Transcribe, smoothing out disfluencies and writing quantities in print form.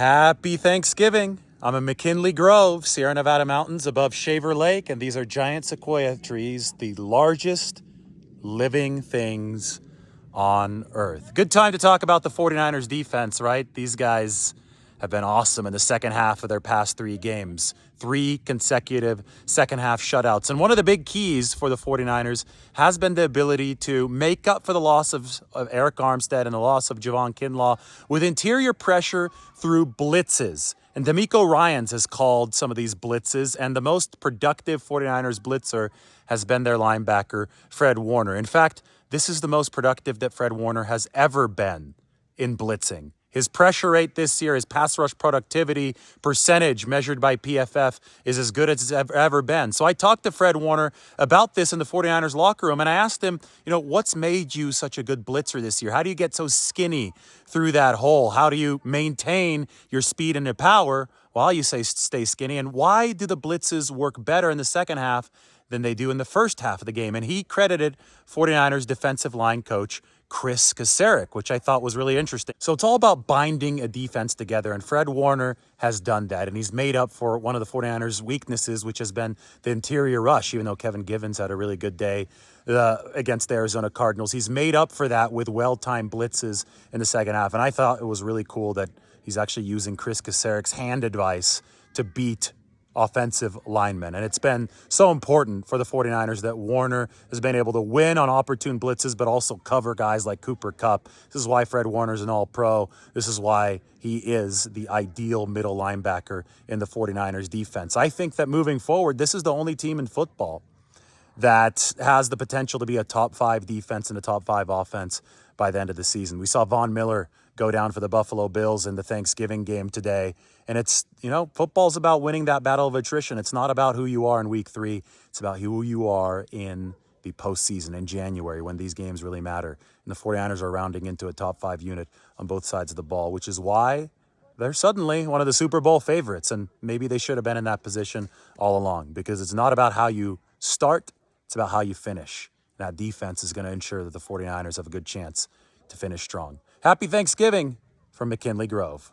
Happy Thanksgiving. I'm in McKinley Grove, Sierra Nevada mountains above Shaver Lake, and these are giant sequoia trees, the largest living things on earth. Good time to talk about the 49ers defense, right? These guys have been awesome in the second half of their past 3 games. 3 consecutive second half shutouts. And one of the big keys for the 49ers has been the ability to make up for the loss of Eric Armstead and the loss of Javon Kinlaw with interior pressure through blitzes. And D'Amico Ryans has called some of these blitzes, and the most productive 49ers blitzer has been their linebacker, Fred Warner. In fact, this is the most productive that Fred Warner has ever been in blitzing. His pressure rate this year, his pass rush productivity percentage measured by PFF is as good as it's ever been. So I talked to Fred Warner about this in the 49ers locker room, and I asked him, what's made you such a good blitzer this year? How do you get so skinny through that hole? How do you maintain your speed and your power while you stay skinny? And why do the blitzes work better in the second half than they do in the first half of the game? And he credited 49ers defensive line coach Chris Kasarik, which I thought was really interesting. So it's all about binding a defense together, and Fred Warner has done that, and he's made up for one of the 49ers' weaknesses, which has been the interior rush, even though Kevin Givens had a really good day against the Arizona Cardinals. He's made up for that with well-timed blitzes in the second half, and I thought it was really cool that he's actually using Chris Kasarik's hand advice to beat offensive linemen. And it's been so important for the 49ers that Warner has been able to win on opportune blitzes, but also cover guys like Cooper Kupp. This is why Fred Warner's an all-pro. This is why he is the ideal middle linebacker in the 49ers defense. I think that moving forward, this is the only team in football that has the potential to be a top-5 defense and a top-5 offense by the end of the season. We saw Von Miller go down for the Buffalo Bills in the Thanksgiving game today. And it's, football's about winning that battle of attrition. It's not about who you are in week 3. It's about who you are in the postseason in January when these games really matter. And the 49ers are rounding into a top-5 unit on both sides of the ball, which is why they're suddenly one of the Super Bowl favorites. And maybe they should have been in that position all along, because it's not about how you start. It's about how you finish. That defense is going to ensure that the 49ers have a good chance to finish strong. Happy Thanksgiving from McKinley Grove.